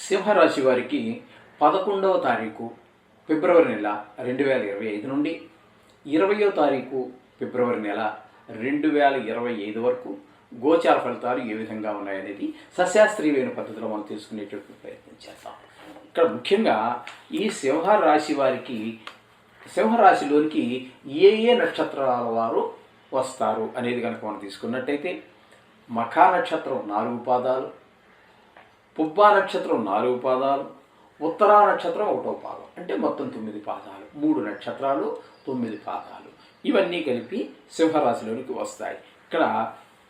సింహరాశి వారికి 11వ తారీఖు ఫిబ్రవరి నెల 2025 నుండి 20వ తారీఖు ఫిబ్రవరి నెల 2025 వరకు గోచార ఫలితాలు ఏ విధంగా ఉన్నాయనేది సశాస్త్రీయమైన పద్ధతిలో మనం తెలుసుకునేటటువంటి ప్రయత్నం చేస్తాం. ఇక్కడ ముఖ్యంగా ఈ సింహరాశి వారికి సింహరాశిలోనికి ఏ నక్షత్రాల వారు వస్తారు అనేది కనుక మనం తీసుకున్నట్టయితే మఖా నక్షత్రం 4 పాదాలు, పుబ్బా నక్షత్రం 4 పాదాలు, ఉత్తరా నక్షత్రం 1వ పాదం, అంటే మొత్తం 9 పాదాలు, 3 నక్షత్రాలు 9 పాదాలు, ఇవన్నీ కలిపి సింహరాశిలోనికి వస్తాయి. ఇక్కడ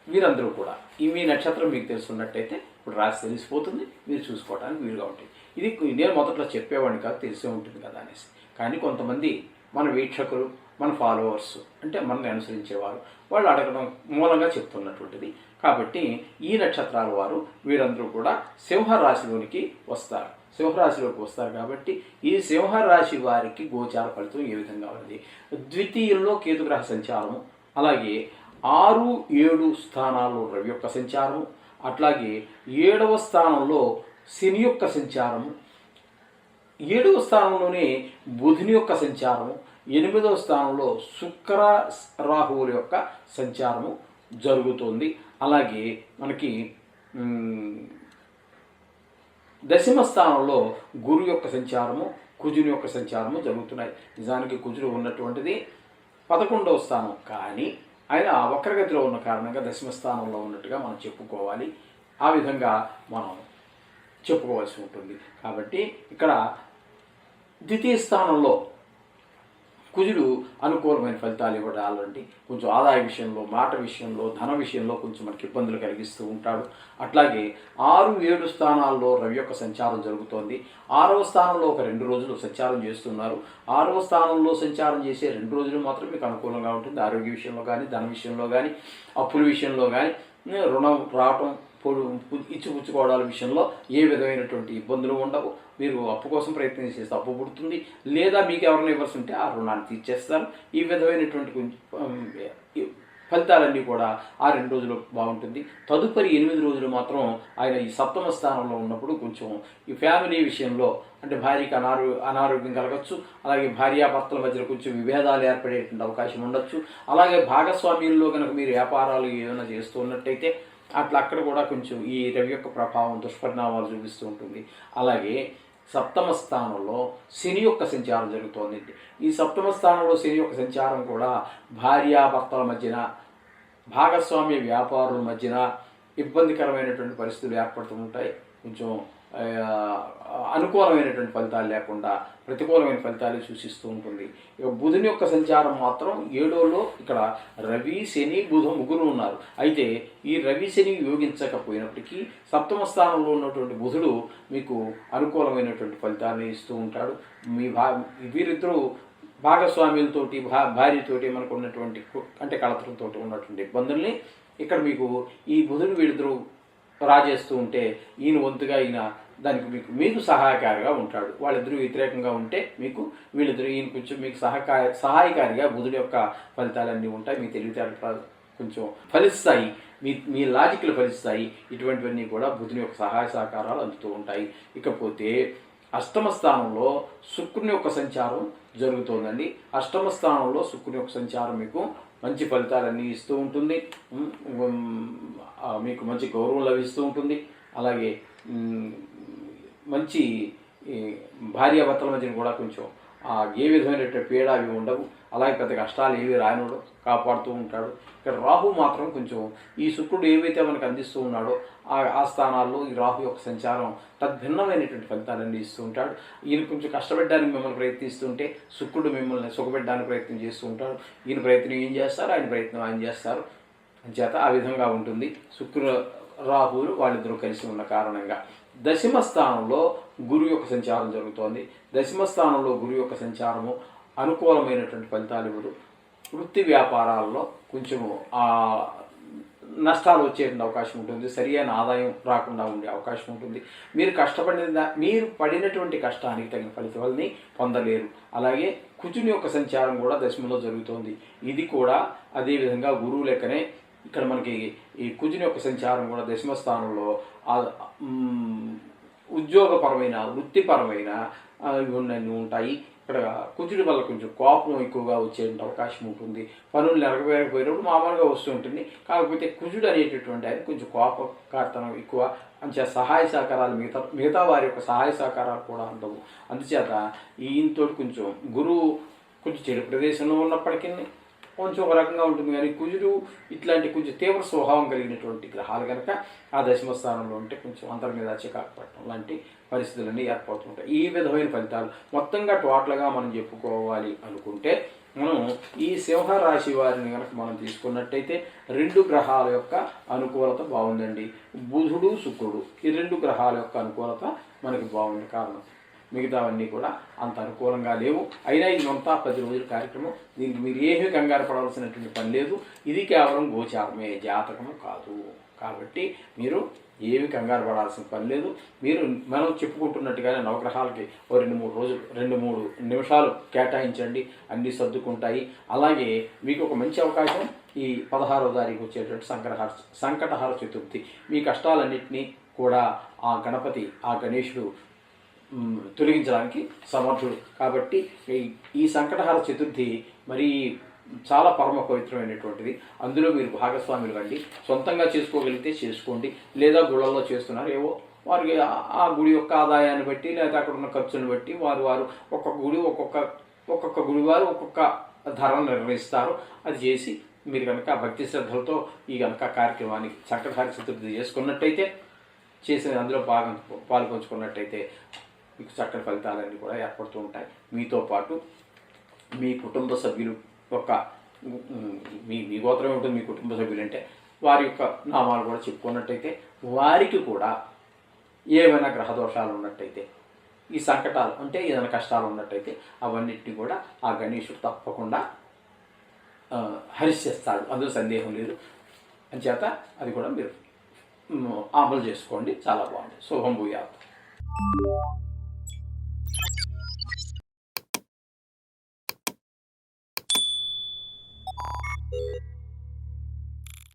వీరందరూ కూడా మీ నక్షత్రం మీకు తెలుసున్నట్టయితే ఇప్పుడు రాశి తెలిసిపోతుంది, మీరు చూసుకోవడానికి వీలుగా ఉంటుంది. ఇది నేను మొదట్లో చెప్పేవాడిని కాదు, తెలిసే ఉంటుంది కదా అనేసి. కానీ కొంతమంది మన వీక్షకులు, మన ఫాలోవర్స్, అంటే మనల్ని అనుసరించేవారు, వాళ్ళు అడగడం మూలంగా చెప్తున్నటువంటిది. కాబట్టి ఈ నక్షత్రాల వారు వీరందరూ కూడా సింహరాశిలోనికి వస్తారు. సింహరాశిలోకి వస్తారు కాబట్టి ఈ సింహరాశి వారికి గోచార ఫలితం ఏ విధంగా ఉన్నది. ద్వితీయంలో కేతుగ్రహ సంచారము, అలాగే 6, 7 స్థానాల్లో రవి యొక్క సంచారము, అట్లాగే 7వ స్థానంలో శని యొక్క సంచారము, 7వ స్థానంలోనే బుధుని యొక్క సంచారము, 8వ స్థానంలో శుక్ర రాహువుల యొక్క సంచారము జరుగుతుంది. అలాగే మనకి దశమ స్థానంలో గురు యొక్క సంచారము, కుజుని యొక్క సంచారము జరుగుతున్నాయి. నిజానికి కుజుడు ఉన్నటువంటిది 11వ స్థానం, కానీ ఆయన వక్రగతిలో ఉన్న కారణంగా దశమ స్థానంలో ఉన్నట్టుగా మనం చెప్పుకోవాలి. ఆ విధంగా మనం చెప్పుకోవాల్సి ఉంటుంది. కాబట్టి ఇక్కడ ద్వితీయ స్థానంలో కుజుడు అనుకూలమైన ఫలితాలు ఇవ్వడాలంటే కొంచెం ఆదాయ విషయంలో, మాట విషయంలో, ధన విషయంలో కొంచెం మనకి ఇబ్బందులు కలిగిస్తూ ఉంటాడు. అట్లాగే 6, 7 స్థానాల్లో రవి యొక్క సంచారం జరుగుతోంది. 6వ స్థానంలో ఒక 2 రోజులు సంచారం చేస్తున్నారు. 6వ స్థానంలో సంచారం చేసే 2 రోజులు మాత్రం మీకు అనుకూలంగా ఉంటుంది. ఆరోగ్య విషయంలో కానీ, ధన విషయంలో కానీ, అప్పుల విషయంలో కానీ, రుణం రావటం, ఇచ్చిపుచ్చుకోవడాల విషయంలో ఏ విధమైనటువంటి ఇబ్బందులు ఉండవు. మీరు అప్పు కోసం ప్రయత్నం చేస్తే అప్పు పుడుతుంది, లేదా మీకు ఎవరైనా ఇవ్వాల్సి ఉంటే ఆ రుణాన్ని తీర్చేస్తారు. ఈ విధమైనటువంటి ఫలితాలన్నీ కూడా ఆ 2 రోజులు బాగుంటుంది. తదుపరి 8 రోజులు మాత్రం ఆయన ఈ 7వ స్థానంలో ఉన్నప్పుడు కొంచెం ఈ ఫ్యామిలీ విషయంలో, అంటే భార్యకి అనారోగ్యం కలగచ్చు, అలాగే భార్యాభర్తల మధ్యలో కొంచెం విభేదాలు ఏర్పడేటువంటి అవకాశం ఉండొచ్చు. అలాగే భాగస్వామ్యంలో కనుక మీరు వ్యాపారాలు ఏమైనా చేస్తూ ఉన్నట్టయితే అక్కడ కూడా కొంచెం ఈ రవి యొక్క ప్రభావం దుష్పరిణామాలు చూపిస్తూ ఉంటుంది. అలాగే 7వ స్థానంలో శని యొక్క సంచారం జరుగుతోంది. ఈ 7వ స్థానంలో శని యొక్క సంచారం కూడా భార్యాభర్తల మధ్యన, భాగస్వామ్య వ్యాపారుల మధ్యన ఇబ్బందికరమైనటువంటి పరిస్థితులు ఏర్పడుతూ ఉంటాయి. కొంచెం అనుకూలమైనటువంటి ఫలితాలు లేకుండా ప్రతికూలమైన ఫలితాలు సూచిస్తూ ఉంటుంది. ఇక బుధుని యొక్క సంచారం మాత్రం 7వలో ఇక్కడ రవి, శని, బుధ ముగ్గురు ఉన్నారు. అయితే ఈ రవి, శని యోగించకపోయినప్పటికీ 7వ స్థానంలో ఉన్నటువంటి బుధుడు మీకు అనుకూలమైనటువంటి ఫలితాన్ని ఇస్తూ ఉంటాడు. వీరిద్దరూ భాగస్వామ్యులతోటి, భార్యతోటి మనకు ఉన్నటువంటి, అంటే కలతలతో ఉన్నటువంటి ఇబ్బందుల్ని ఇక్కడ మీకు ఈ బుధుడు వీరిద్దరూ రాజేస్తూ ఉంటే ఈయన వంతుగా ఈయన దానికి మీకు సహాయకారిగా ఉంటాడు. వాళ్ళిద్దరూ వ్యతిరేకంగా ఉంటే వీళ్ళిద్దరూ ఈయన కొంచెం మీకు సహాయకారిగా బుధుడి యొక్క ఫలితాలన్నీ ఉంటాయి. మీ తెలివితేటలు కొంచెం ఫలిస్తాయి, మీ లాజిక్లు ఫలిస్తాయి. ఇటువంటివన్నీ కూడా బుధుని యొక్క సహాయ సహకారాలు అందుతూ ఉంటాయి. ఇకపోతే 8వ స్థానంలో శుక్రుని యొక్క సంచారం జరుగుతోందండి. 8వ స్థానంలో శుక్రుని యొక్క సంచారం మీకు మంచి ఫలితాలన్నీ ఇస్తూ ఉంటుంది. మీకు మంచి గౌరవం లభిస్తూ ఉంటుంది. అలాగే మంచి భార్యాభర్తల మధ్యన కూడా కొంచెం ఏ విధమైనటువంటి పీడ అవి ఉండవు. అలాగే పెద్ద కష్టాలు ఏవి రాయనడు, కాపాడుతూ ఉంటాడు. ఇక్కడ రాహు మాత్రం కొంచెం ఈ శుక్రుడు ఏవైతే మనకు అందిస్తూ ఉన్నాడో ఆ స్థానాల్లో ఈ రాహు యొక్క సంచారం తద్భిన్నమైనటువంటి ఫలితాలన్నీ ఇస్తూ ఉంటాడు. ఈయన కొంచెం కష్టపెట్టడానికి మిమ్మల్ని ప్రయత్నిస్తుంటే శుక్రుడు మిమ్మల్ని సుఖపెట్టడానికి ప్రయత్నం చేస్తూ ఉంటాడు. ఈయన ప్రయత్నం ఏం చేస్తారు, ఆయన ప్రయత్నం ఆయన చేస్తారు. చేత ఆ విధంగా ఉంటుంది. శుక్ర రాహువులు వాళ్ళిద్దరూ కలిసి ఉన్న కారణంగా. దశమ స్థానంలో గురు యొక్క సంచారం జరుగుతోంది. దశమ స్థానంలో గురు యొక్క సంచారము అనుకూలమైనటువంటి ఫలితాలు ఇవ్వదు. వృత్తి వ్యాపారాల్లో కొంచెము నష్టాలు వచ్చేటువంటి అవకాశం ఉంటుంది. సరి అయిన ఆదాయం రాకుండా ఉండే అవకాశం ఉంటుంది. మీరు పడినటువంటి కష్టానికి తగిన ఫలితాలని పొందలేరు. అలాగే కుజుని యొక్క సంచారం కూడా దశమలో జరుగుతోంది. ఇది కూడా అదేవిధంగా గురువు లెక్కనే ఇక్కడ మనకి ఈ కుజుని యొక్క సంచారం కూడా దశమ స్థానంలో ఉద్యోగపరమైన వృత్తిపరమైన ఇవన్నీ ఉంటాయి. ఇక్కడ కుజుడి వల్ల కొంచెం కోపం ఎక్కువగా వచ్చే అవకాశం ఉంటుంది. పనులు నెరవేరకపోయినప్పుడు మామూలుగా వస్తూ ఉంటుంది. కాకపోతే కుజుడు అనేటటువంటి ఆయన కొంచెం కోపకార్తనం ఎక్కువ. అందుచేత సహాయ సహకారాలు మిగతా వారి యొక్క సహాయ సహకారాలు కూడా ఉండవు. అందుచేత ఈయనతో కొంచెం గురువు కొంచెం చెడు ప్రదేశంలో ఉన్నప్పటికీ కొంచెం ఒక రకంగా ఉంటుంది. కానీ కుజుడు ఇట్లాంటి కొంచెం తీవ్ర స్వభావం కలిగినటువంటి గ్రహాలు కనుక ఆ దశమ స్థానంలో ఉంటే కొంచెం అందరి మీద చికాకు పడటం లాంటి పరిస్థితులన్నీ ఏర్పడుతుంటాయి. ఈ విధమైన ఫలితాలు మొత్తంగా టోటల్గా మనం చెప్పుకోవాలి అనుకుంటే, మనం ఈ సింహరాశి వారిని కనుక మనం తీసుకున్నట్టయితే 2 గ్రహాల యొక్క అనుకూలత బాగుందండి. బుధుడు శుక్రుడు ఈ 2 గ్రహాల యొక్క అనుకూలత మనకి బాగుంది. కారణం మిగతావన్నీ కూడా అంత అనుకూలంగా లేవు. అయినా ఇది అంతా 10 రోజుల కార్యక్రమం. దీనికి మీరు ఏమీ కంగారు పడవలసినటువంటి పని లేదు. ఇది కేవలం గోచారమే, జాతకము కాదు. కాబట్టి మీరు ఏమి కంగారు పడాల్సిన పని లేదు. మీరు మనం చెప్పుకుంటున్నట్టుగానే నవగ్రహాలకి ఓ 2-3 నిమిషాలు కేటాయించండి, అన్నీ సర్దుకుంటాయి. అలాగే మీకు ఒక మంచి అవకాశం ఈ 16వ తారీఖు వచ్చేటువంటి సంకటహర చతుర్థి. మీ కష్టాలన్నింటినీ కూడా ఆ గణపతి, ఆ గణేశుడు తొలగించడానికి సమర్థుడు. కాబట్టి ఈ సంకటహర చతుర్థి మరి చాలా పరమ పవిత్రమైనటువంటిది. అందులో మీరు భాగస్వాములు కండి. సొంతంగా చేసుకోగలిగితే చేసుకోండి, లేదా గుళ్ళల్లో చేస్తున్నారు ఏవో వారికి ఆ గుడి యొక్క ఆదాయాన్ని బట్టి లేదా అక్కడ ఉన్న ఖర్చును బట్టి వారు ఒక్కొక్క గుడి వారు ఒక్కొక్క ధరను నిర్ణయిస్తారు. అది చేసి మీరు కనుక భక్తి శ్రద్ధలతో ఈ కనుక కార్యక్రమానికి సంకటహర చతుర్థి చేసుకున్నట్టయితే, చేసిన అందులో పాలు పంచుకున్నట్టయితే మీకు చక్కటి ఫలితాలన్నీ కూడా ఏర్పడుతూ ఉంటాయి. మీతో పాటు మీ కుటుంబ సభ్యులు యొక్క మీ గోత్రం ఉంటుంది. మీ కుటుంబ సభ్యులు అంటే వారి యొక్క నామాలు కూడా చెప్పుకున్నట్టయితే, వారికి కూడా ఏమైనా గ్రహదోషాలు ఉన్నట్టయితే, ఈ సంకటాలు అంటే ఏదైనా కష్టాలు ఉన్నట్టయితే అవన్నిటిని కూడా ఆ గణేశుడు తప్పకుండా హరిచేస్తాడు. అందులో సందేహం లేదు. అంచేత అది కూడా మీరు అమలు చేసుకోండి. చాలా బాగుంది. శుభం భూయాత్.